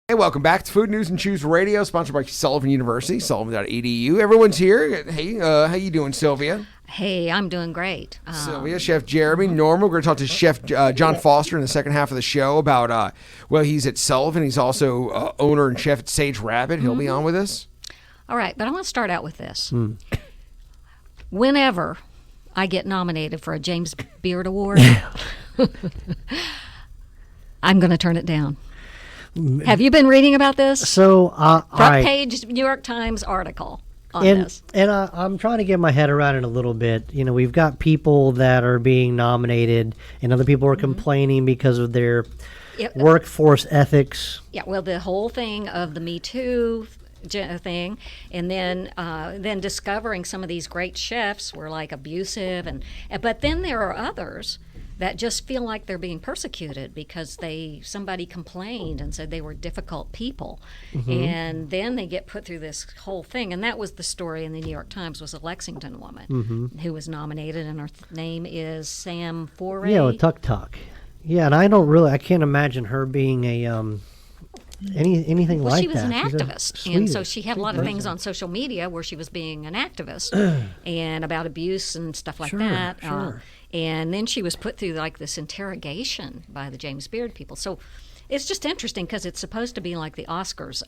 Hey, welcome back to Food News and Choose Radio, sponsored by Sullivan University, sullivan.edu. Everyone's here. Hey, how you doing, Sylvia? Hey, I'm doing great. Sylvia, Chef Jeremy, Norma. We're going to talk to Chef John Foster in the second half of the show about, he's at Sullivan. He's also owner and chef at Sage Rabbit. He'll be on with us. All right, but I want to start out with this. Whenever I get nominated for a James Beard Award, I'm going to turn it down. Have you been reading about this? So, front page New York Times article on this. And I'm trying to get my head around it a little bit. You know, we've got people that are being nominated, and other people are complaining because of their workforce ethics. Yeah, well, the whole thing of the Me Too thing, and then discovering some of these great chefs were like abusive, but then there are others that just feel like they're being persecuted because somebody complained and said they were difficult people. And then they get put through this whole thing. And that was the story in the New York Times, was a Lexington woman who was nominated, and her name is Sam Foray. Yeah, Tuk Tuk. Yeah, and I can't imagine her being a anything like that. She was an activist, and so she had a lot of things on social media where she was being an activist and about abuse and stuff like that. Sure. And then she was put through like this interrogation by the James Beard people. So it's just interesting because it's supposed to be like the Oscars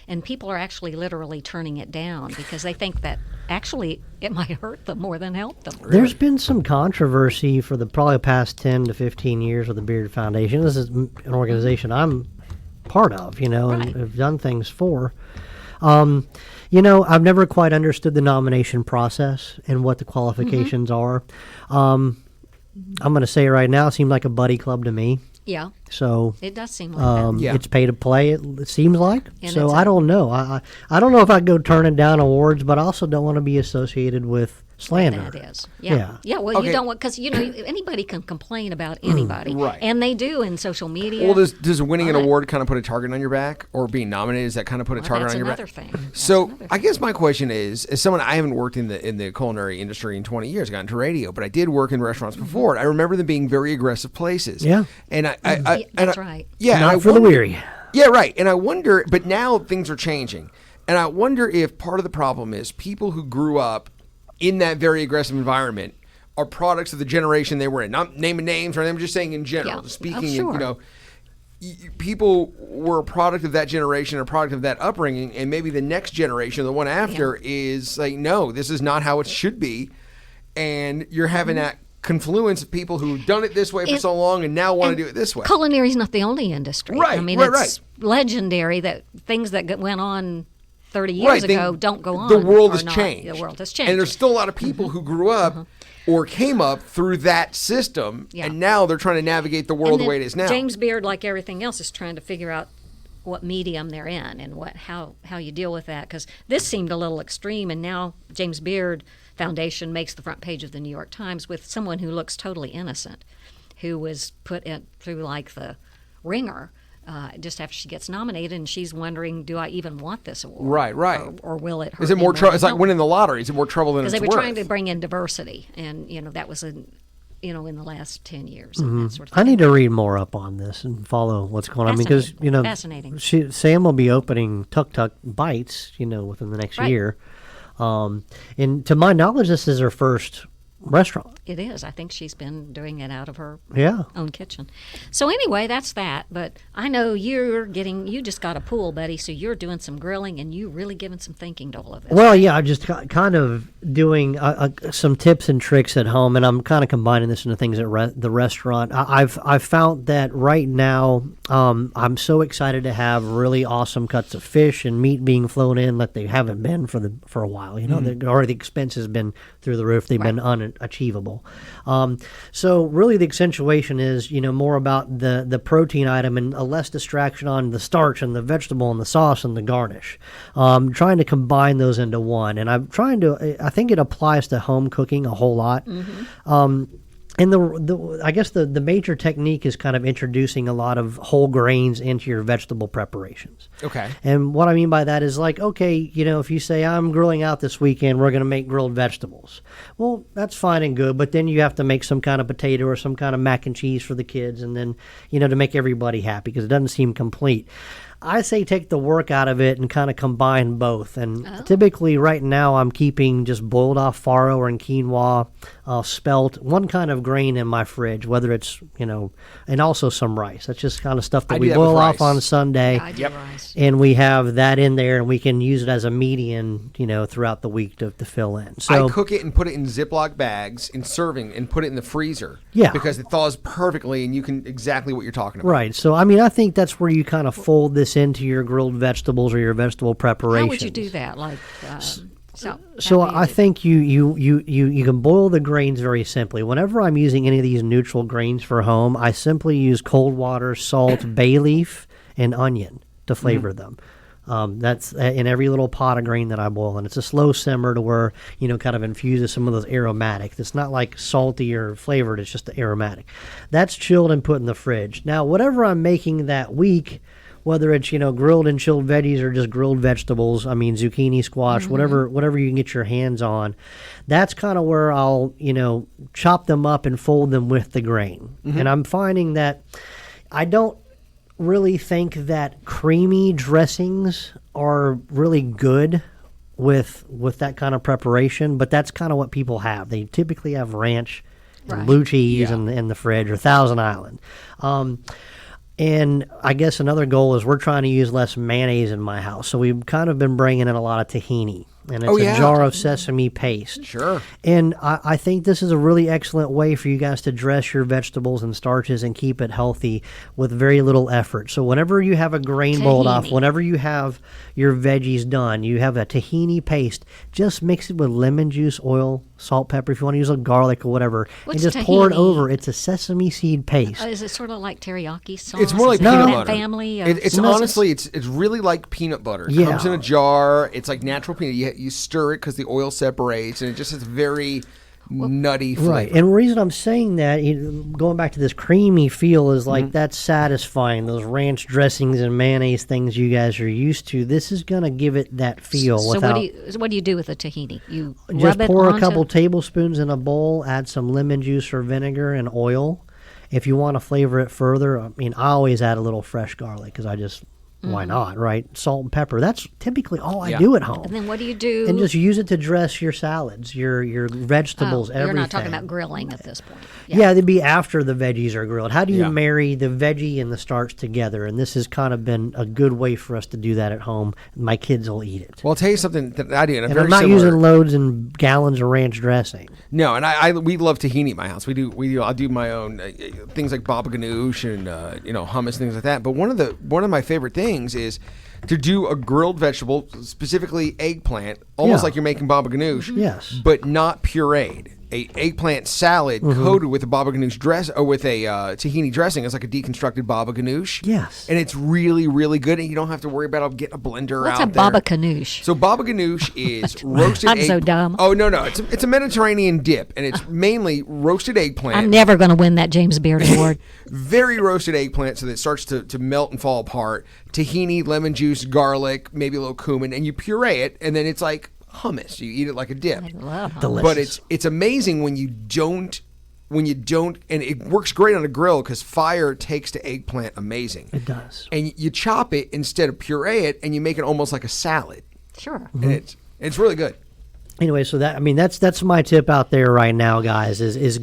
and people are actually literally turning it down because they think that actually it might hurt them more than help them. There's been some controversy for the probably past 10 to 15 years with the Beard Foundation. This is an organization I'm part of, and have done things for. I've never quite understood the nomination process and what the qualifications are. I'm going to say right now, it seemed like a buddy club to me. Yeah. So it does seem like that. It's pay to play, it seems like. And so I don't know. I don't know if I'd go turning down awards, but I also don't want to be associated with slander. That is. Yeah. Well, you don't want, because, anybody can complain about anybody. Right. And they do in social media. Well, does winning an award kind of put a target on your back? Or being nominated, does that kind of put a target on your back? That's another thing. So I guess my question is, as someone, I haven't worked in the culinary industry in 20 years, I got into radio, but I did work in restaurants before. I remember them being very aggressive places. Yeah. And that's right. Yeah. Not for the weary. Yeah, right. And I wonder, but now things are changing. And I wonder if part of the problem is people who grew up in that very aggressive environment are products of the generation they were in. Not naming names or anything, I'm just saying in general. Yeah. Speaking, Sure. People were a product of that generation, a product of that upbringing, and maybe the next generation, the one after, is like, no, this is not how it should be. And you're having that confluence of people who've done it this way for so long and now want to do it this way. Culinary is not the only industry. Right, I mean, it's legendary that things that went on 30 years ago don't go on. The world has changed. The world has changed. And there's still a lot of people who grew up or came up through that system, and now they're trying to navigate the world the way it is now. James Beard, like everything else, is trying to figure out what medium they're in and how you deal with that. Because this seemed a little extreme, and now James Beard Foundation makes the front page of the New York Times with someone who looks totally innocent, who was put through like the ringer just after she gets nominated, and she's wondering, do I even want this award? Right. Or will it hurt? Is it more trouble? It's like winning the lottery. Is it more trouble than it's worth? Because they were trying to bring in diversity, and that was in the last 10 years. And that sort of thing. I need to read more up on this and follow what's going on because fascinating. Sam will be opening Tuk Tuk Bites, within the next year. And to my knowledge, this is her first restaurant. It is. I think she's been doing it out of her own kitchen. So anyway, that's that. But I know you just got a pool, buddy, so you're doing some grilling and you really giving some thinking to all of this. Well, yeah, I'm just kind of doing some tips and tricks at home, and I'm kind of combining this into things at the restaurant. I've found that right now I'm so excited to have really awesome cuts of fish and meat being flown in that they haven't been for a while. Already the expense has been through the roof. They've been unachievable. So really the accentuation is, more about the protein item and a less distraction on the starch and the vegetable and the sauce and the garnish. Trying to combine those into one. And I think it applies to home cooking a whole lot. And I guess the major technique is kind of introducing a lot of whole grains into your vegetable preparations. Okay. And what I mean by that is like, okay, if you say I'm grilling out this weekend, we're going to make grilled vegetables. Well, that's fine and good, but then you have to make some kind of potato or some kind of mac and cheese for the kids, and then to make everybody happy because it doesn't seem complete. I say take the work out of it and kind of combine both. And typically right now I'm keeping just boiled off farro and quinoa, spelt, one kind of grain in my fridge, whether it's, and also some rice. That's just kind of stuff that we boil off on Sunday. I do rice. And we have that in there, and we can use it as a median, throughout the week to fill in. So I cook it and put it in Ziploc bags in serving and put it in the freezer. Yeah. Because it thaws perfectly, and you can exactly what you're talking about. Right. So, I think that's where you kind of fold this into your grilled vegetables or your vegetable preparations. How would you do that? Like, so I think you can boil the grains very simply. Whenever I'm using any of these neutral grains for home, I simply use cold water, salt, bay leaf, and onion to flavor them. That's in every little pot of grain that I boil, and it's a slow simmer to where kind of infuses some of those aromatics. It's not like salty or flavored; it's just the aromatic. That's chilled and put in the fridge. Now, whatever I'm making that week, whether it's grilled and chilled veggies or just grilled vegetables, zucchini, squash, whatever you can get your hands on, that's kind of where I'll chop them up and fold them with the grain. And I'm finding that I don't really think that creamy dressings are really good with that kind of preparation, but that's kind of what people have. They typically have ranch and blue cheese in the fridge or Thousand Island. And I guess another goal is we're trying to use less mayonnaise in my house. So we've kind of been bringing in a lot of tahini. And it's a jar of sesame paste. Sure. And I think this is a really excellent way for you guys to dress your vegetables and starches and keep it healthy with very little effort. So whenever you have a grain boiled off, whenever you have your veggies done, you have a tahini paste, just mix it with lemon juice, oil, salt, pepper, if you want to use a garlic or whatever, What's and just tahini? Pour it over. It's a sesame seed paste. Is it sort of like teriyaki sauce? It's more like Is it peanut that butter. family of It's sauces? honestly, it's really like peanut butter. It Yeah. comes in a jar. It's like natural peanut. You stir it because the oil separates, and it just has very nutty flavor. Right, and the reason I'm saying that, going back to this creamy feel, is like that's satisfying. Those ranch dressings and mayonnaise things you guys are used to, this is going to give it that feel. So without, what do you do with the tahini? You just rub it pour a onto- couple tablespoons in a bowl, add some lemon juice or vinegar and oil. If you want to flavor it further, I always add a little fresh garlic because I just... Why not, right? Salt and pepper. That's typically all I do at home. And then what do you do? And just use it to dress your salads, your vegetables, everything. You're not talking about grilling at this point. Yeah, they'd be after the veggies are grilled. How do you Yeah. marry the veggie and the starch together? And this has kind of been a good way for us to do that at home. My kids will eat it. Well, I'll tell you something that I do. And I'm not using loads and gallons of ranch dressing. No, and we love tahini at my house. I do my own things like baba ganoush and hummus, things like that. But one of my favorite things is to do a grilled vegetable, specifically eggplant, almost like you're making baba ganoush. Yes. But not pureed. A eggplant salad coated with a baba ganoush dress or with a tahini dressing. It's like a deconstructed baba ganoush. Yes. And it's really, really good, and you don't have to worry about getting a blender What's out a there. baba ganoush? So baba ganoush is roasted I'm so dumb. Oh, no. It's a Mediterranean dip, and it's mainly roasted eggplant. I'm never going to win that James Beard Award. Very roasted eggplant so that it starts to melt and fall apart. Tahini, lemon juice, garlic, maybe a little cumin, and you puree it, and then it's like hummus. You eat it like a dip. I love hummus. Delicious. But it's amazing when you don't, and it works great on a grill because fire takes to eggplant amazing. It does. And you chop it instead of puree it, and you make it almost like a salad. Sure. And it's really good. Anyway, so that's my tip out there right now, guys. Is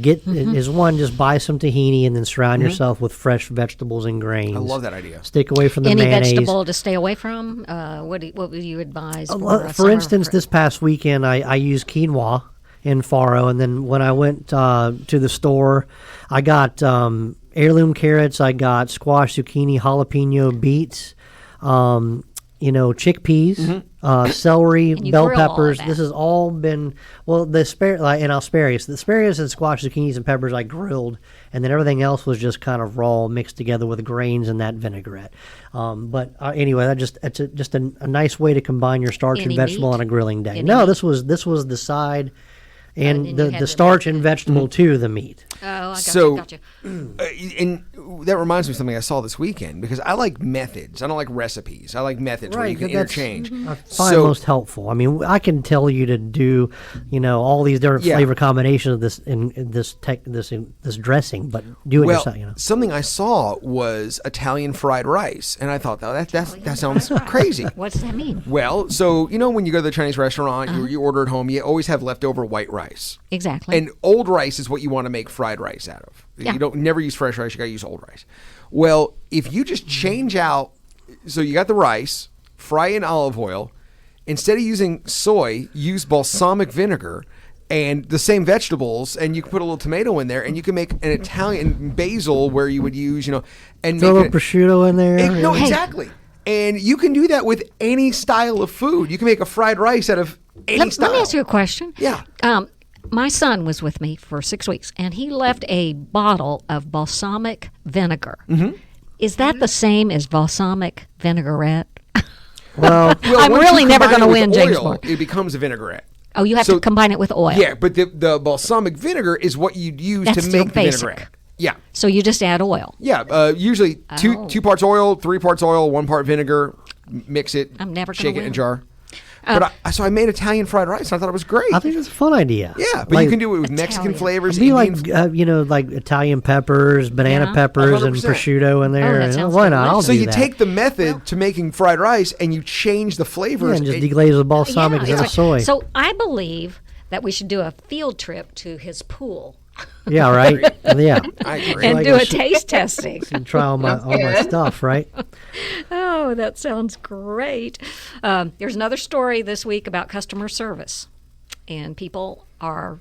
one, just buy some tahini and then surround yourself with fresh vegetables and grains. I love that idea. Stick away from the Any mayonnaise. vegetable to stay away from? What would you advise? For instance, this past weekend, I used quinoa in farro, and then when I went to the store, I got heirloom carrots, I got squash, zucchini, jalapeno, beets, chickpeas, celery, And you bell grill all of peppers. that. This has all been, the asparagus. The asparagus and squash, zucchinis, and peppers I grilled, and then everything else was just kind of raw, mixed together with grains and that vinaigrette. But anyway, it's just a nice way to combine your starch Any and vegetable meat? on a grilling day. Any No, meat? this was the side. And you the had starch and vegetable to the meat. Oh, I got So- you. Got you. And that reminds me of something I saw this weekend, because I like methods. I don't like recipes. I like methods where you can that's- interchange. I find most helpful. I mean, I can tell you to do, all these different Yeah. flavor combinations of this this dressing, but do it Well, yourself. something I saw was Italian fried rice, and I thought, that sounds crazy. What does that mean? Well, so when you go to the Chinese restaurant, Uh-huh. you order at home, you always have leftover white rice. Exactly. And old rice is what you want to make fried rice out of. Yeah. You don't never use fresh rice, you got to use old rice. Well, if you just change out, so you got the rice, fry in olive oil, instead of using soy, use balsamic vinegar and the same vegetables, and you can put a little tomato in there, and you can make an Italian basil where you would use, and Throw a make little it, prosciutto in there. no, Hey. exactly. And you can do that with any style of food. You can make a fried rice out of any style. Let me ask you a question. Yeah. My son was with me for 6 weeks, and he left a bottle of balsamic vinegar. Mm-hmm. Is that the same as balsamic vinaigrette? Well, I'm once really you never combine gonna it with win, James oil, Moore. It becomes a vinaigrette. Oh, you have So- to combine it with oil. Yeah, but the balsamic vinegar is what you'd use That's to your make the basic. vinaigrette. Yeah. So you just add oil. Yeah, usually Oh. two parts oil, 3 parts oil, 1 part vinegar. Mix it. I'm never gonna shake it in win. a jar. So I made Italian fried rice. And I thought it was great. I think it's a fun idea. Yeah, but Like, you can do it with Mexican Italian. flavors. Be Indian like like Italian peppers, banana Yeah. peppers, and 100%. prosciutto in there. that and sounds why not? I'll delicious. So do you that. take the method to making fried rice and you change the flavors. and just and- deglaze with balsamic Yeah, instead of it's soy. like- So I believe that we should do a field trip to his pool Yeah, right. Yeah, I agree. and like do a a sh- taste testing. and try all my stuff. Right. Oh, that sounds great. There's another story this week about customer service, and people are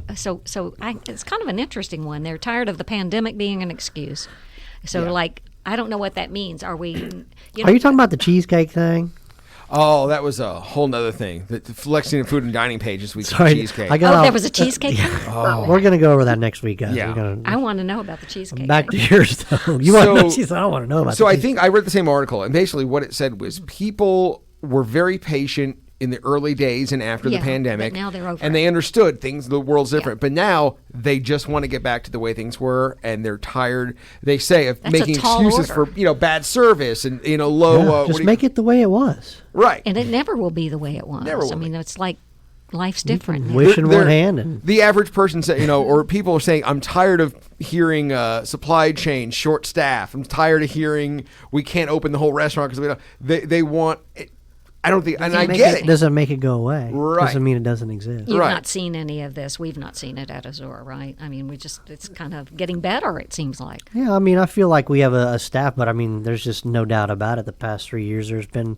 it's kind of an interesting one. They're tired of the pandemic being an excuse. So, I don't know what that means. Are we? Are you talking about the cheesecake thing? Oh, that was a whole nother thing. The Lexington Food and Dining page this week. Sorry, Cheesecake. I got Oh, off- there was a cheesecake. We're gonna go over that next week, guys. Yeah. We're gonna, I want to know about the cheesecake. back to yours though. You want to know? So- She said, "I want to know about." So the I cheesecake." think I read the same article, and basically what it said was people were very patient in the early days and after Yeah, the pandemic. but now they're over and it. they understood the world's different. But now they just want to get back to the way things were, and they're tired. They say of That's a making tall excuses order. for bad service and low. Yeah, what just do you- make it the way it was. right. And it never will be the way it was. Never will I mean, be. it's like life's different. now. Wish in They're- one hand and the average person say, or people are saying, I'm tired of hearing supply chain, short staff. I'm tired of hearing we can't open the whole restaurant because we don't. They want. I don't think, and I get it. doesn't make it go away. Right. Doesn't mean it doesn't exist. You've Right. not seen any of this. We've not seen it at Azure, right? I mean, it's kind of getting better, it seems like. Yeah, I mean, I feel like we have a staff, but I mean, there's just no doubt about it. The past 3 years, there's been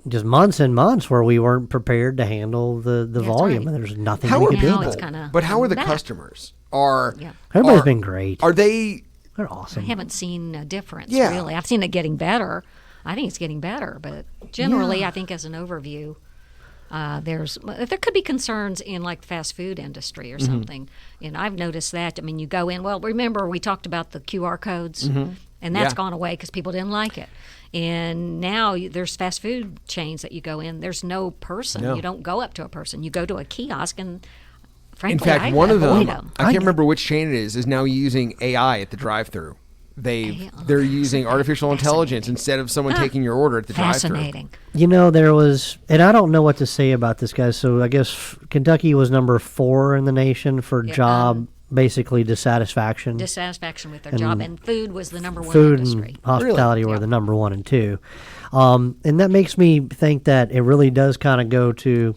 just months and months where we weren't prepared to handle the That's volume, right. and there's nothing How we are could Now do. it's people? kinda But how are the back. customers? Are Yeah. Everybody's are- been great. Are they? They're I awesome. haven't seen a difference, Yeah. really. I've seen it getting better. I think it's getting better, but generally, Yeah. I think as an overview, there could be concerns in like the fast food industry or Mm-hmm. something. And I've noticed that. I mean, you go in. Well, remember we talked about the QR codes, and that's Yeah. gone away because people didn't like it. And now there's fast food chains that you go in. There's no person. No. You don't go up to a person. You go to a kiosk, and In frankly, fact, I one of avoid them, I can't remember which chain it is now using AI at the drive-through. They're using artificial intelligence instead of someone taking your order at the drive-through. Fascinating. You know, there was, and I don't know what to say about this, guys. So I guess Kentucky was number 4 in the nation for job, basically dissatisfaction. Dissatisfaction with their job, and food was the number one Food industry. and hospitality Really? were Yeah. the number 1 and 2. And that makes me think that it really does kind of go to,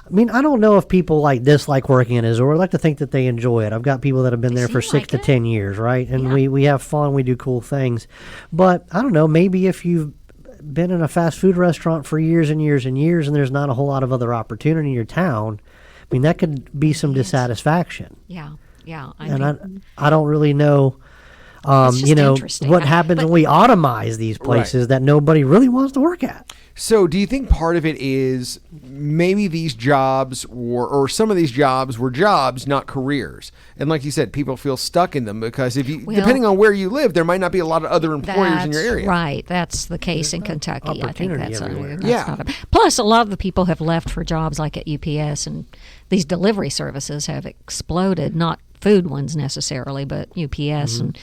I mean, I don't know if people like dislike working in Azure. I like to think that they enjoy it. I've got people that have been They there for seem 6 like to it. 10 years, right? And Yeah. we have fun, we do cool things. But I don't know, maybe if you've been in a fast food restaurant for years and years and years and there's not a whole lot of other opportunity in your town, I mean, that could be some dissatisfaction. Yeah, yeah. And I don't really know. It's just You know, interesting. what happens when we automize these places that nobody really wants to work at? So, do you think part of it is maybe these jobs or some of these jobs were jobs, not careers? And like you said, people feel stuck in them because depending on where you live, there might not be a lot of other employers in your area. Right. That's the case in Kentucky. I think opportunity that's everywhere. plus, a lot of the people have left for jobs like at UPS, and these delivery services have exploded. Not food ones necessarily, but UPS and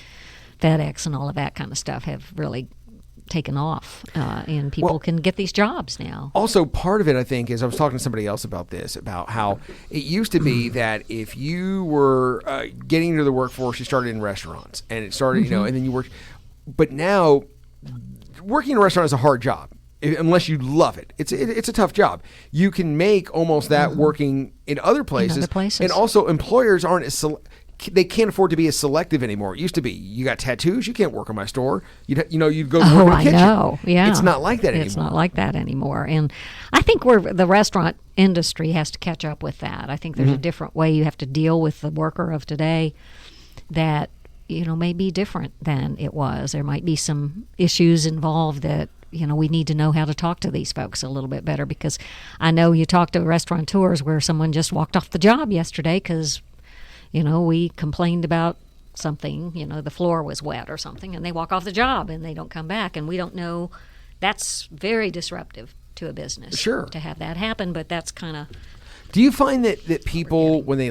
FedEx and all of that kind of stuff have really taken off, and people can get these jobs now. Also, part of it, I think, is I was talking to somebody else about this, about how it used to be that if you were getting into the workforce, you started in restaurants, and it started, you know, and then you worked. But now, working in a restaurant is a hard job. Unless you love it, it's a tough job. You can make almost that working in other places, and also employers aren't as they can't afford to be as selective anymore. It used to be, you got tattoos, you can't work in my store. You'd go to work in the kitchen. Know. Yeah, it's not like that anymore. It's not like that anymore, and I think the restaurant industry has to catch up with that. I think there's a different way you have to deal with the worker of today that may be different than it was. There might be some issues involved that we need to know how to talk to these folks a little bit better, because I know you talk to restaurateurs where someone just walked off the job yesterday because we complained about something, the floor was wet or something, and they walk off the job and they don't come back, and we don't know. That's very disruptive to a business. Sure. To have that happen, but that's kind of. Do you find that people, when they,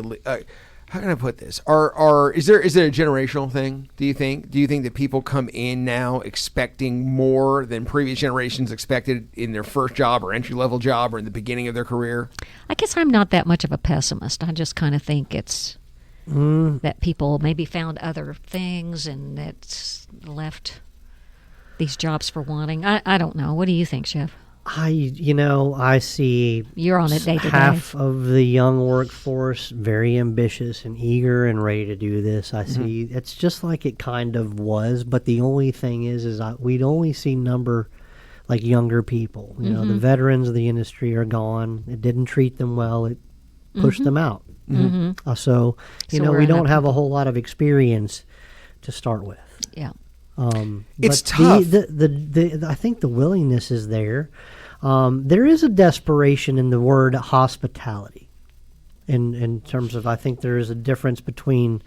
how can I put this? Is it a generational thing? Do you think that people come in now expecting more than previous generations expected in their first job or entry level job or in the beginning of their career? I guess I'm not that much of a pessimist. I just kind of think it's that people maybe found other things and that's left these jobs for wanting. I don't know. What do you think, Chef? I see you're on it day to day. Half of the young workforce very ambitious and eager and ready to do this. I see it's just like it kind of was, but the only thing is we'd only see number like younger people. The veterans of the industry are gone. It didn't treat them well. It pushed them out. So we don't have a whole lot of experience to start with. Yeah. It's but tough. I think the willingness is there. There is a desperation in the word hospitality. In terms of, I think there is a difference between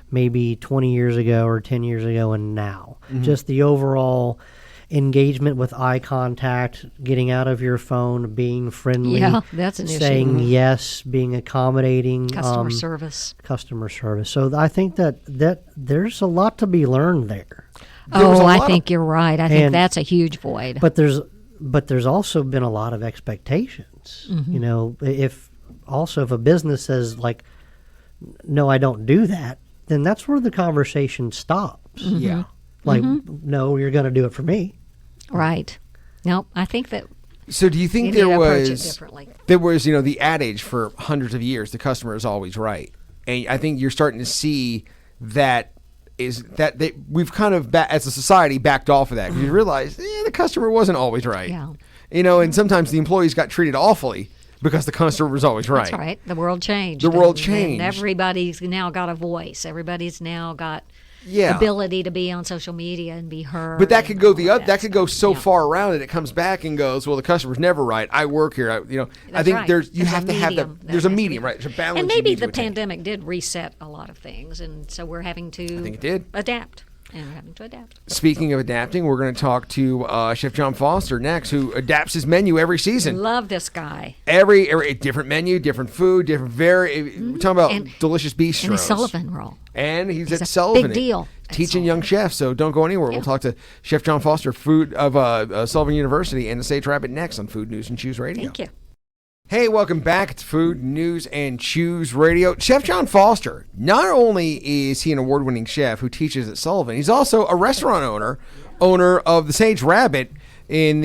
maybe 20 years ago or 10 years ago and now. Just the overall engagement with eye contact, getting out of your phone, being friendly. Yeah, that's an saying issue. Yes, being accommodating. Customer service. So I think that there's a lot to be learned there. I think you're right. I think that's a huge void. But there's also been a lot of expectations. If a business says like, no, I don't do that, then that's where the conversation stops. Yeah. Like, no, you're going to do it for me. Right. No, I think that. So do you think there was the adage for hundreds of years, the customer is always right. And I think you're starting to see that we've kind of as a society backed off of that. You realize the customer wasn't always right. Yeah. And sometimes the employees got treated awfully because the customer was always right. That's right. The world changed. And everybody's now got a voice. Everybody's now got ability to be on social media and be heard. But that could go go so far around that it comes back and goes, well, the customer's never right. I work here. I think there's a medium, right? There's a balance. And maybe the pandemic did reset a lot of things, and so we're having to I think it did. adapt. And we're having to adapt. Speaking of adapting, we're going to talk to Chef John Foster next, who adapts his menu every season. Love this guy. Every different menu, different food, different we're talking about delicious bistros. And a Sullivan roll. And he's at Sullivan. Big deal. Teaching young chefs, so don't go anywhere. Yeah. We'll talk to Chef John Foster, food of Sullivan University, and the Sage Rabbit next on Food News and Chews Radio. Thank you. Hey, welcome back to Food News and Chews Radio. Chef John Foster, not only is he an award-winning chef who teaches at Sullivan, he's also a restaurant owner of the Sage Rabbit in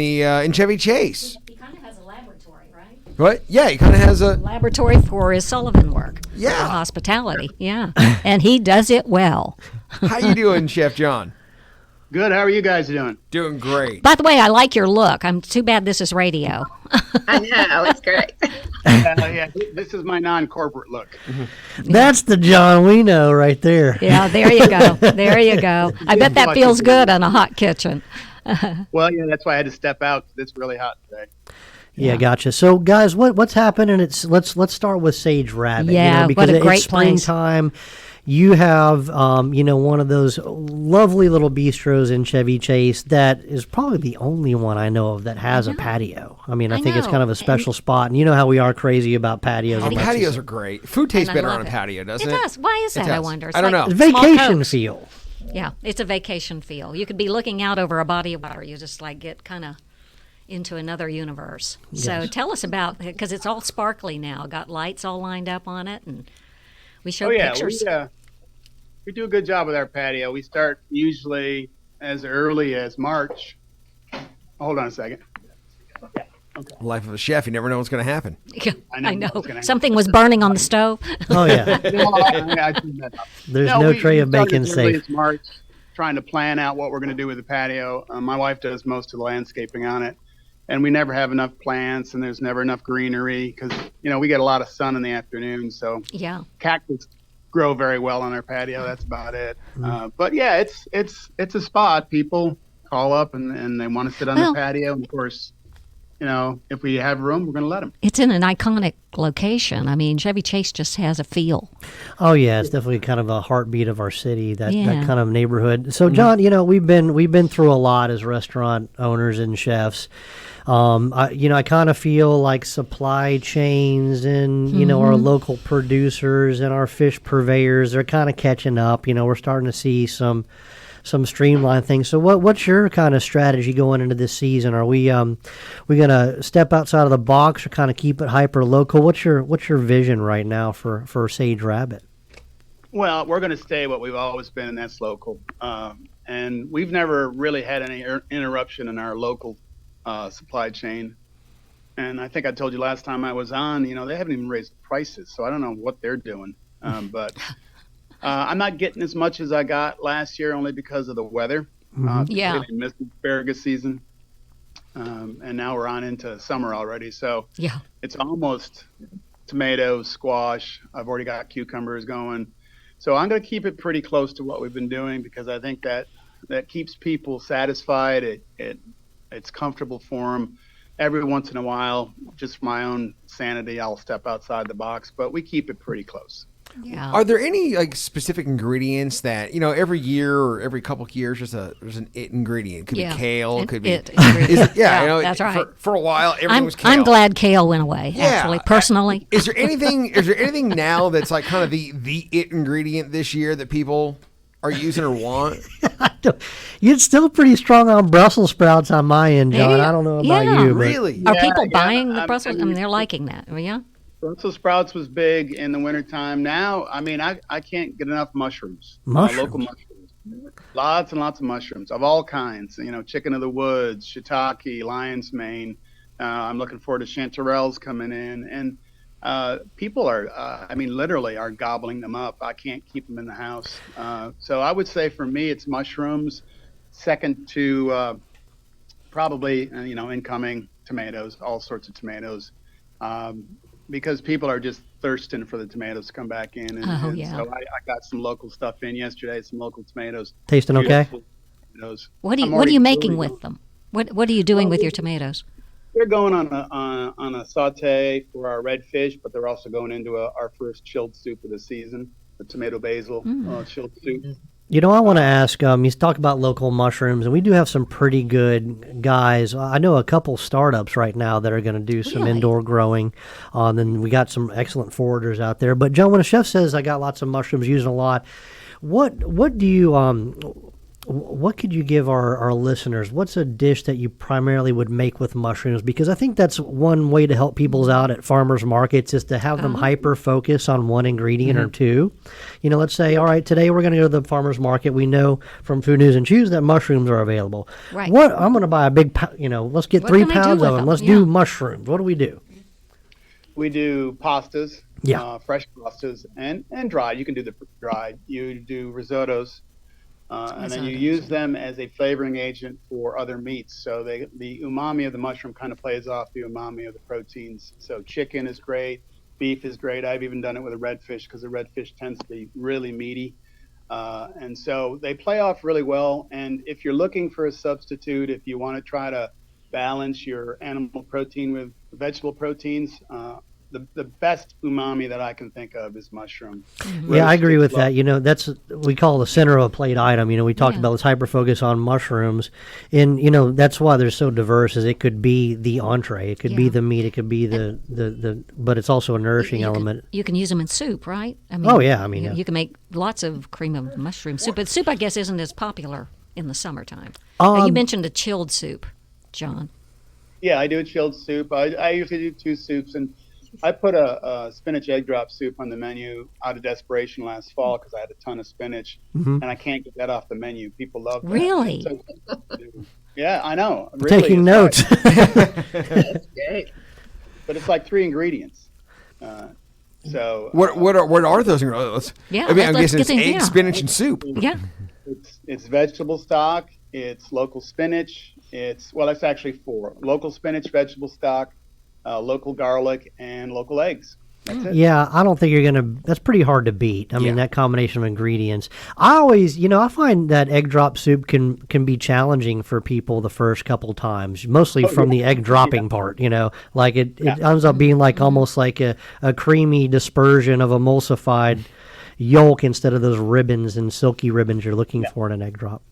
Chevy Chase. He kind of has a laboratory, right? What? Yeah, he kind of has a laboratory for his Sullivan work. Yeah. For hospitality. Yeah. And he does it well. How you doing, Chef John? Good. How are you guys doing? Doing great. By the way, I like your look. I'm too bad this is radio. I know, it's great. Yeah, this is my non-corporate look. That's the John we know right there. Yeah, there you go. There you go. I bet that feels good in a hot kitchen. Well, yeah, that's why I had to step out. It's really hot today. Yeah, gotcha. So, guys, what's happening? Let's start with Sage Rabbit. Yeah, because what a great it's springtime. You have one of those lovely little bistros in Chevy Chase that is probably the only one I know of that has a patio. I mean, I think it's know. kind of a special spot, and you know how we are crazy about patios. Oh, patios are great. Food tastes And I better on love a it. patio, doesn't It it? does. Why is that, I does. wonder? It's I don't like know. small Vacation Cokes. feel. Yeah, it's a vacation feel. You could be looking out over a body of water. You just like get kind of into another universe. So tell us about, because it's all sparkly now. Got lights all lined up on it, and we showed pictures. We do a good job with our patio. We start usually as early as March. Hold on a second. Life of a chef, you never know what's going to happen. Yeah, I I know know. what's gonna Something was burning on the stove. Oh yeah, I cleaned that up. there's no tray of start bacon as early safe. as March, trying to plan out what we're going to do with the patio. My wife does most of the landscaping on it, and we never have enough plants, and there's never enough greenery because we get a lot of sun in the afternoon. So Yeah. cactus grow very well on our patio. That's about it. But yeah, it's a spot. People call up and they want to sit on Well- the patio. And of course, if we have room, we're going to let them. It's in an iconic location. I mean, Chevy Chase just has a feel. Oh yeah, it's definitely kind of a heartbeat of our city. That Yeah. kind of neighborhood. So John, we've been through a lot as restaurant owners and chefs. I kind of feel like supply chains and our local producers and our fish purveyors are kind of catching up. We're starting to see some streamlined things. So what's your kind of strategy going into this season? Are we gonna step outside of the box or kind of keep it hyper local? What's your vision right now for Sage Rabbit? Well, we're going to stay what we've always been, and that's local. And we've never really had any interruption in our local supply chain. And I think I told you last time I was on, they haven't even raised prices, so I don't know what they're doing. But I'm not getting as much as I got last year only because of the weather. Yeah. We missed asparagus season. And now we're on into summer already. So Yeah. it's almost tomatoes, squash. I've already got cucumbers going. So I'm going to keep it pretty close to what we've been doing because I think that keeps people satisfied. It's comfortable for them. Every once in a while, just for my own sanity, I'll step outside the box, but we keep it pretty close. Yeah. Are there any specific ingredients that every year or every couple of years there's an it ingredient? It could Yeah. be kale. It could be ingredient. yeah. That's right. For a while, everything was kale. I'm glad kale went away. Yeah. Actually, personally. Is there anything now that's like kind of the it ingredient this year that people are using or want? You're still pretty strong on Brussels sprouts on my end, John. Maybe. I don't know about Yeah. you, but Really? Are Yeah, people yeah, buying the I Brussels? I mean, mean, they're liking that. Oh, yeah. Brussels sprouts was big in the wintertime. Now, I mean, I can't get enough mushrooms. Mushrooms? Local mushrooms. Lots and lots of mushrooms of all kinds. Chicken of the woods, shiitake, lion's mane. I'm looking forward to chanterelles coming in. And people are, literally are gobbling them up. I can't keep them in the house. So I would say for me, it's mushrooms. Second to probably, incoming tomatoes, all sorts of tomatoes. Because people are just thirsting for the tomatoes to come back in. And yeah. so I got some local stuff in yesterday, some local tomatoes. tasting okay? Beautiful tomatoes. What I'm are already you making really- with them? What are you doing with your tomatoes? They're going on a saute for our red fish, but they're also going into our first chilled soup of the season, the tomato basil chilled soup. I want to ask, you talk about local mushrooms, and we do have some pretty good guys. I know a couple startups right now that are going to do some Really? indoor growing. Then we got some excellent forwarders out there. But John, when a chef says I got lots of mushrooms, using a lot, what do you what could you give our listeners? What's a dish that you primarily would make with mushrooms? Because I think that's one way to help people out at farmers markets is to have them hyper focus on one ingredient or two. Let's say, all right, today we're going to go to the farmers market. We know from Food News and Chews that mushrooms are available. Right. What I'm going to buy a big, let's get What 3 can I do pounds with of them. them? Let's Yeah. do mushrooms. What do we do? We do pastas, Yeah. fresh pastas, and dried. You can do the dried. You do risottos. And As then you others. use them as a flavoring agent for other meats. So the umami of the mushroom kind of plays off the umami of the proteins. So chicken is great, beef is great. I've even done it with a redfish because the redfish tends to be really meaty. And so they play off really well. And if you're looking for a substitute, if you want to try to balance your animal protein with vegetable proteins, the best umami that I can think of is mushroom. Yeah, I agree Roasted with slow. that. That's we call the center of a plate item. We talked Yeah. about this hyper focus on mushrooms, and that's why they're so diverse. Is it could be the entree, it could be Yeah. the meat, it could be the but it's also a nourishing element. You can use them in soup, right? I mean, Oh, yeah, I mean, yeah. you can make lots of cream of mushroom soup. But soup, I guess, isn't as popular in the summertime. You mentioned a chilled soup, John. Yeah, I do a chilled soup. I usually do two soups, and I put a spinach egg drop soup on the menu out of desperation last fall because I had a ton of spinach, and I can't get that off the menu. People love that. Really? So- yeah, I know. Really, Taking it's notes. That's great. but it's like 3 ingredients. So What are those ingredients? Yeah, I mean, I'm let's guessing it's get in- egg, yeah. spinach, and soup. Yeah. it's vegetable stock. It's local spinach. It's actually 4: local spinach, vegetable stock, local garlic, and local eggs. That's it. Yeah, I don't think you're gonna. That's pretty hard to beat. I mean, Yeah. that combination of ingredients. I always, I find that egg drop soup can be challenging for people the first couple times, mostly from the egg dropping part. Like it ends up being like almost like a creamy dispersion of emulsified yolk instead of those ribbons and silky ribbons you're looking for in an egg drop.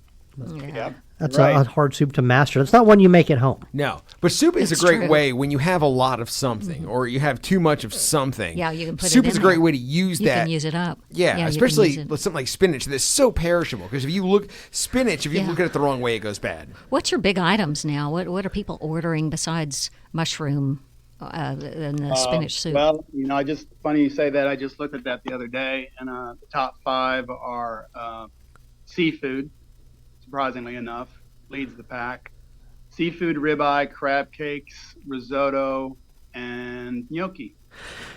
Yeah. That's Right. a hard soup to master. It's not one you make at home. No, but soup is It's a great true. way when you have a lot of something or you have too much of something. Yeah, you can put soup it is a in great there. way to use You that. can use it up. Yeah, you can especially use it. with something like spinach that's so perishable. Because if you look spinach, if you Yeah. look at it the wrong way, it goes bad. What's your big items now? What are people ordering besides mushroom and the spinach soup? Well, funny you say that. I just looked at that the other day, and the top 5 are seafood. Surprisingly enough, leads the pack. Seafood, ribeye, crab cakes, risotto, and gnocchi.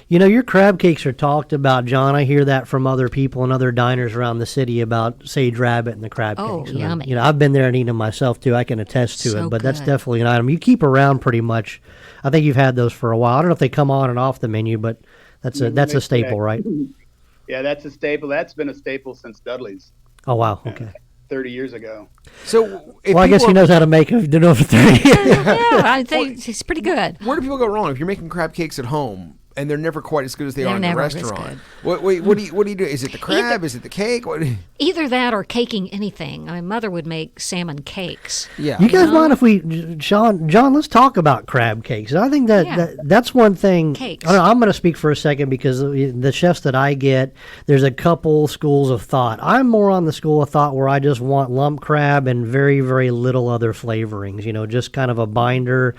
Your crab cakes are talked about, John. I hear that from other people and other diners around the city about sage rabbit and the crab Oh, cakes. And yummy. I've been there and eaten them myself too. I can attest to So it. But that's good. definitely an item you keep around pretty much. I think you've had those for a while. I don't know if they come on and off the menu, but that's a staple, right? Yeah, that's a staple. That's been a staple since Dudley's Oh wow, okay. 30 years ago. So, if Well, I guess people he are- knows how to make it. Didn't know for 30 years. Yeah, I think it's pretty good. Where do people go wrong if you're making crab cakes at home and they're never quite as good as they They're are in the never as restaurant? good. What do you do? Is it the crab? Is it the cake? What? Either that or caking anything. My mother would make salmon cakes. Yeah. You guys mind if we, John? Let's talk about crab cakes. I think Yeah. that's one thing. Cakes. I don't know, I'm going to speak for a second because the chefs that I get, there's a couple schools of thought. I'm more on the school of thought where I just want lump crab and very, very little other flavorings. Just kind of a binder,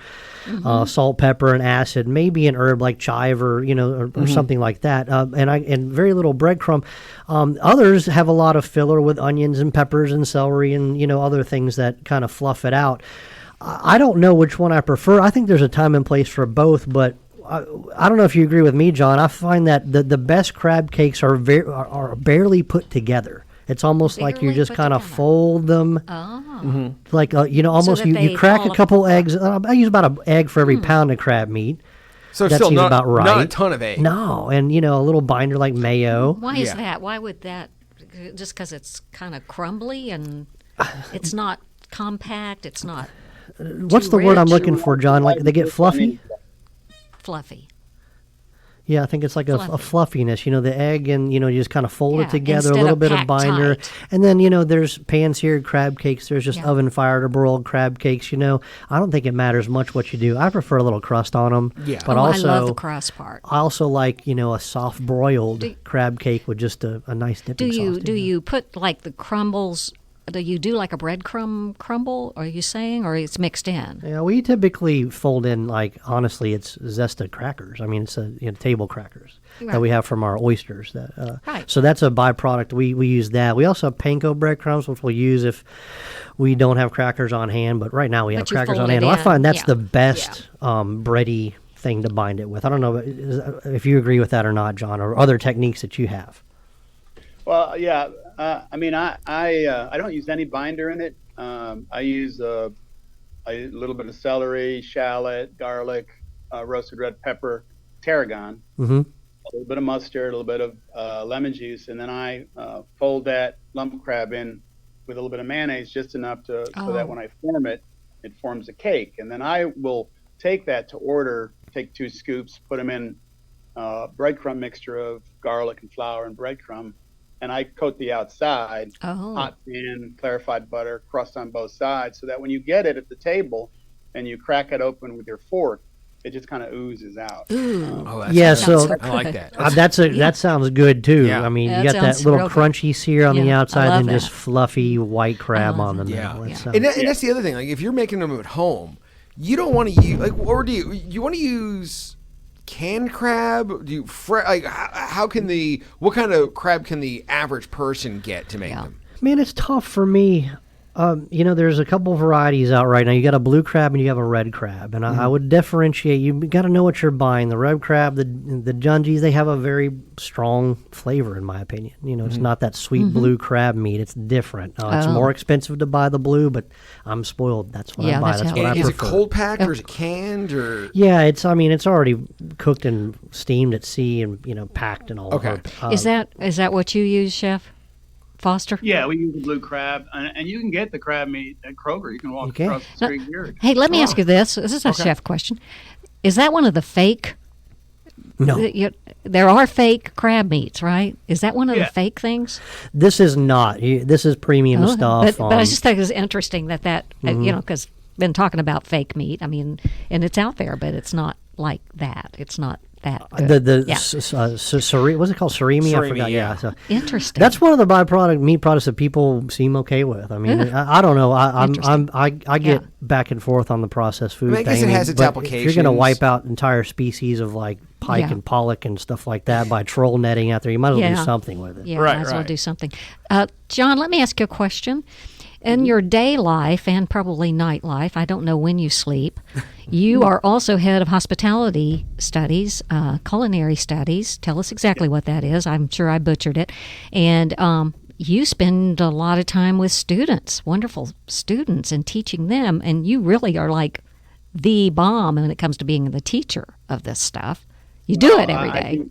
salt, pepper, and acid, maybe an herb like chive or or something like that, and very little breadcrumb. Others have a lot of filler with onions and peppers and celery and other things that kind of fluff it out. I don't know which one I prefer. I think there's a time and place for both, but I don't know if you agree with me, John. I find that the best crab cakes are barely put together. It's almost like you Barely just put kind of together. fold them, Oh. like almost that you they crack a fall couple apart. eggs. I use about an egg for every pound of crab meat. So That still seems not, about right. not a ton of egg. No, and a little binder like mayo. Why is Yeah. that? Why would that? Just because it's kind of crumbly and it's not compact. It's not What's too the word I'm rich looking or for, John? Like they get fluffy. fluffy. Yeah, I think it's like a fluffiness. The egg and you just kind of fold it Yeah, together, a instead little of bit of packed binder, tight. and then there's pan-seared crab cakes. There's just Yeah. oven fired or broiled crab cakes. I don't think it matters much what you do. I prefer a little crust on them. Yeah. but Oh, also I love the crust part. I also like a soft broiled crab cake with just a nice Do dipping you sauce. do you put like the crumbles? Do you do like a breadcrumb crumble? Are you saying, or it's mixed in? Yeah, we typically fold in honestly, it's Zesta crackers. I mean, it's table crackers that Right. we have from our oysters. That Right. So that's a byproduct. We use that. We also have panko breadcrumbs, which we'll use if we don't have crackers on hand. But right now we have But you crackers fold on it hand. Well, I in. find that's Yeah. the best bready thing to bind it with. I don't know if you agree with that or not, John, or other techniques that you have. Well, yeah, I mean, I don't use any binder in it. I use a little bit of celery, shallot, garlic, roasted red pepper, tarragon, Hmm. a little bit of mustard, a little bit of lemon juice, and then I fold that lump crab in with a little bit of mayonnaise, just enough to so that Oh, when I form it, it forms a cake. And then I will take that to order, take 2 scoops, put them in breadcrumb mixture of garlic and flour and breadcrumb, and I coat the outside, oh. hot pan, clarified butter, crust on both sides, so that when you get it at the table and you crack it open with your fork, it just kind of oozes out. Ooh, Oh, Yeah, that's so I like that. that sounds good too. Yeah. I mean, Yeah, you that got that sounds little real good. crunchy sear on the Yeah, I outside, love and just that. fluffy white crab love on the that. middle. Yeah. That And, sounds- and that's the other thing. Like, if you're making them at home, you don't want to use, like, or do you want to use canned crab? Do you like how can what kind of crab can the average person get to make Yeah. them? Man, it's tough for me. There's a couple varieties out right now. You got a blue crab and you have a red crab, and I would differentiate. You got to know what you're buying. The red crab, the jungies, they have a very strong flavor, in my opinion. It's not that sweet blue crab meat. It's different. It's Oh. more expensive to buy the blue, but I'm spoiled. That's what Yeah, I buy. that's That's how what it I And is prefer. it cold packed or is it canned or? Yeah, it's. I mean, it's already cooked and steamed at sea, and packed and all. Okay. Is that what you use, Chef Foster? Yeah, we use the blue crab, and you can get the crab meat at Kroger. You can walk Okay. across the street here. Hey, let me ask you this. This is a chef question. Is that one of the fake? No, There are fake crab meats, right? Is that one of Yeah. the fake things? this is not. This is premium Oh, stuff. But I just think it's interesting that because been talking about fake meat. I mean, and it's out there, but it's not like that. It's not that good. the yeah. what's it called? Surimi? I Surimi, forgot. yeah. Yeah. So Interesting. that's one of the meat products that people seem okay with. I mean, I don't know. I get Yeah. back and forth on the processed food I mean, I guess thing. it has its but if you're going to applications. wipe out entire species of like pike Yeah. and pollock and stuff like that by troll netting out there, you might as well do Yeah. something with it. Yeah, Right, might as well right. do something. John, let me ask you a question. In your day life and probably night life, I don't know when you sleep, you are also head of hospitality studies, culinary studies. Tell us exactly what that is. I'm sure I butchered it. And you spend a lot of time with students, wonderful students, and teaching them. And you really are like the bomb when it comes to being the teacher of this stuff. You do it every day.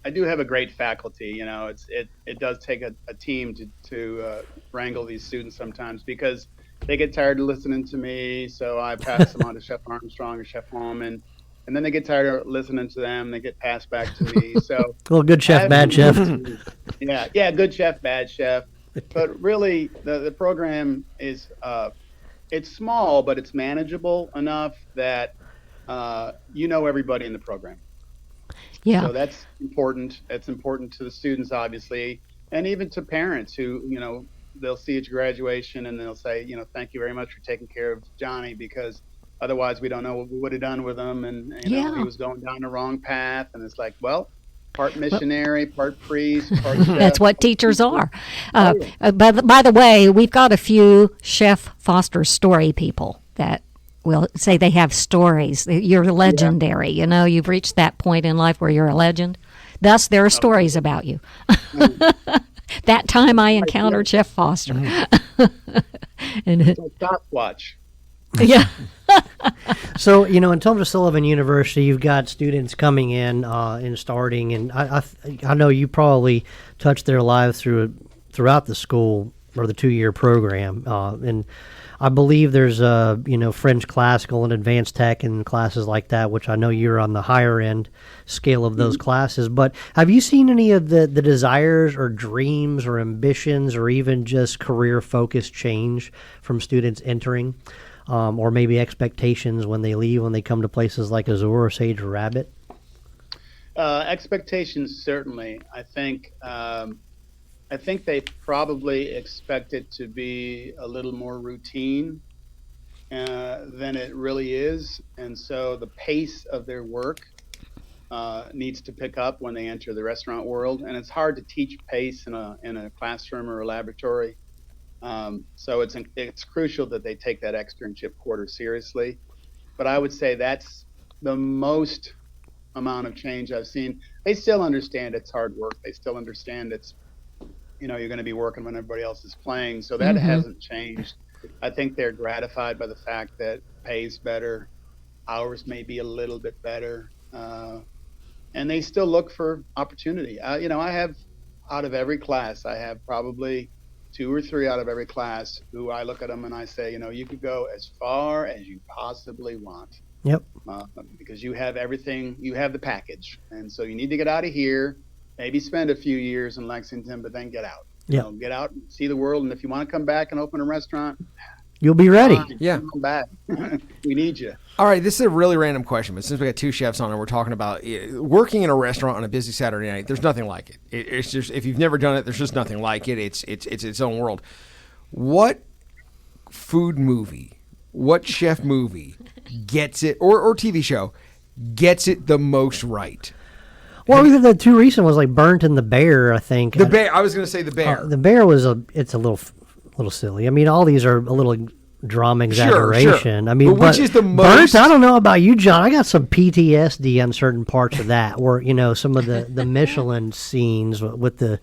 I do have a great faculty. It does take a team to wrangle these students sometimes because they get tired of listening to me. So I pass them on to Chef Armstrong or Chef Holman, and then they get tired of listening to them. They get passed back to me. So Well, good chef, bad chef. yeah, good chef, bad chef. But really, the program is it's small, but it's manageable enough that everybody in the program. Yeah. So that's important. It's important to the students, obviously, and even to parents who, they'll see at your graduation and they'll say, thank you very much for taking care of Johnny, because otherwise we don't know what we would have done with him. And, Yeah. he was going down the wrong path. And it's like, well, part missionary, part priest, part chef. That's what teachers are. By the way, we've got a few Chef Foster story people that will say they have stories. You're legendary. You've reached that point in life where you're a legend. Thus, there are stories about you. That time I encountered Chef Foster. And Stopwatch. yeah. So, in terms of Sullivan University, you've got students coming in and starting, and I know you probably touched their lives throughout the school or the 2-year program, and I believe there's French classical and advanced tech and classes like that, which I know you're on the higher end scale of those classes. But have you seen any of the desires or dreams or ambitions or even just career focus change from students entering? Or maybe expectations when they leave, when they come to places like Azure or Sage or Rabbit? Expectations, certainly. I think they probably expect it to be a little more routine than it really is, and so the pace of their work needs to pick up when they enter the restaurant world, and it's hard to teach pace in a classroom or a laboratory. So it's crucial that they take that externship quarter seriously. But I would say that's the most amount of change I've seen. They still understand it's hard work. They still understand you're going to be working when everybody else is playing. So that hasn't changed. I think they're gratified by the fact that pay's better, hours may be a little bit better, and they still look for opportunity. I have, out of every class, I have probably 2 or 3 out of every class who I look at them and I say, you could go as far as you possibly want. Yep. Because you have everything, you have the package. And so you need to get out of here, maybe spend a few years in Lexington, but then get out. Yeah. Get out and see the world. And if you want to come back and open a restaurant, You'll be ready. fine, Yeah. come back. We need you. All right, this is a really random question, but since we got 2 chefs on and we're talking about working in a restaurant on a busy Saturday night, there's nothing like it. It's just, if you've never done it, there's just nothing like it. It's its own world. What food movie, what chef movie gets it, or TV show, gets it the most right? Well, even the 2 recent ones, like Burnt and The Bear, I think. The Bear. I was going to say The Bear. The Bear it's a little silly. I mean, all these are a little drama exaggeration. Sure. I mean, but which is the most? Burnt, I don't know about you, John. I got some PTSD on certain parts of that, where some of the Michelin scenes with the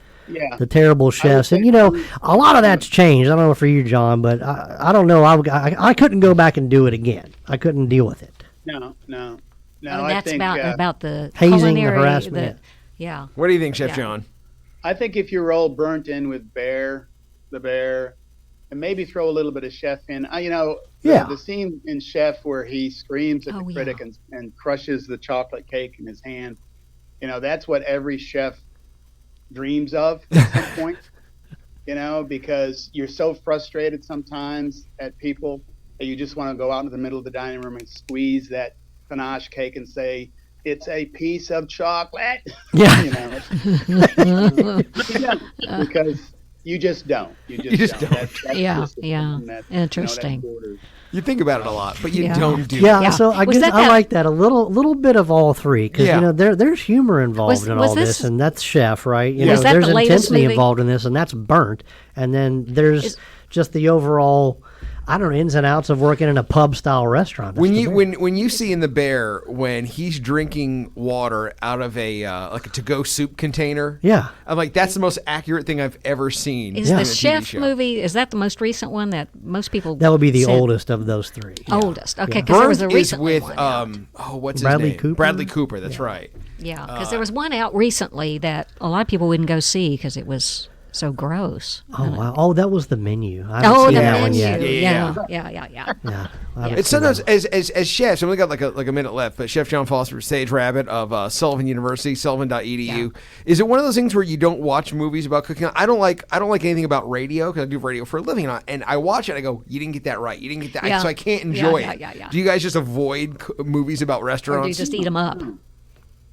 terrible chefs, and a lot of that's changed. I don't know for you, John, but I don't know. I couldn't go back and do it again. I couldn't deal with it. No. I that's think, about the hazing, culinary, the harassment. Yeah. What do you think, Chef Yeah. John? I think if you roll Burnt in with The Bear, and maybe throw a little bit of Chef in. The scene in Chef where he screams at the critic and crushes the chocolate cake in his hand. That's what every chef dreams of at some point. Because you're so frustrated sometimes at people that you just want to go out into the middle of the dining room and squeeze that ganache cake and say, "It's a piece of chocolate." Yeah. Because you just don't. You just don't. That's Yeah, just yeah. something that, Interesting. that borders. You think about it a lot, but you Yeah. don't do Yeah, it. Yeah. so I Was guess that I that- like that a little bit of all 3 because Yeah. there's humor involved Was- in was all this- this, and that's Chef, right? Was that there's the latest intensity movie? involved in this, and that's Burnt, and then there's just the overall, I don't know, ins and outs of working in a pub style restaurant. That's When The you Bear. when you see in The Bear when he's drinking water out of a like a to-go soup container, Yeah. I'm like, that's the most accurate thing I've ever seen. Is in the a TV Chef show. movie, is that the most recent one that most people That would be the said? oldest of those 3. Oldest. Okay, because there was a Burnt is recent with one out. what's Bradley his name? Cooper? Bradley Cooper. That's right. Yeah, because there was one out recently that a lot of people wouldn't go see because it was so gross. Oh wow! Oh, that was The Menu. I haven't Oh, seen the that menu. one yet. Yeah. Yeah, I haven't It's seen that sometimes one. as chefs. I only got like a minute left, but Chef John Foster, Sage Rabbit of Sullivan University, Sullivan.edu. Is it one of those things where you don't watch movies about cooking? I don't like anything about radio because I do radio for a living, and I watch it. And I go, you didn't get that right. You didn't get that, Yeah. so I can't enjoy Yeah, it. yeah. Do you guys just avoid movies about Or restaurants? do you just eat them up?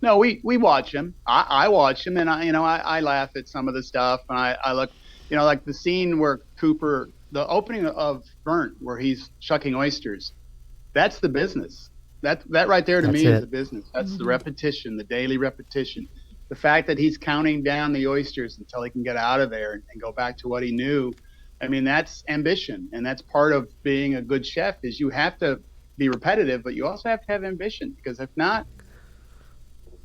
No, we watch them. I watch them, and I laugh at some of the stuff, and I look, like the scene where Cooper, the opening of Burnt, where he's shucking oysters. That's the business. That right there to That's me is it. the business. That's the repetition, the daily repetition. The fact that he's counting down the oysters until he can get out of there and go back to what he knew. I mean, that's ambition, and that's part of being a good chef. Is you have to be repetitive, but you also have to have ambition, because if not,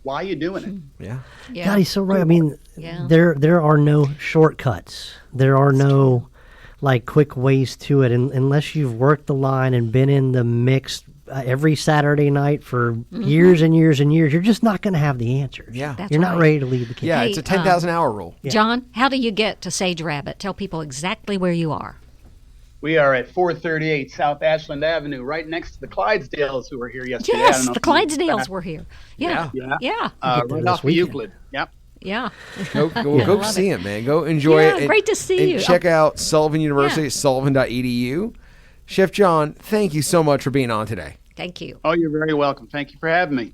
why are you doing it? Yeah. Yeah. God, he's so right. I mean, Yeah. there are no shortcuts. There are no like quick ways to it, unless you've worked the line and been in the mix every Saturday night for years and years and years. You're just not going to have the answers. Yeah. That's You're not right. ready to leave the kitchen. Yeah, Hey, it's a 10,000 hour rule. John, how do you get to Sage Rabbit? Tell people exactly where you are. We are at 438 South Ashland Avenue, right next to the Clydesdales, who were here yesterday. I don't Yes, know the if you- Clydesdales were here. Yeah. Yeah. Yeah. Get there Right this off of weekend. Euclid. Yep. Yeah. Go I go love see it. it, man. Go enjoy Yeah, it. And, great to see and you. Check out Sullivan University Yeah. at sullivan.edu. Chef John, thank you so much for being on today. Thank you. Oh, you're very welcome. Thank you for having me.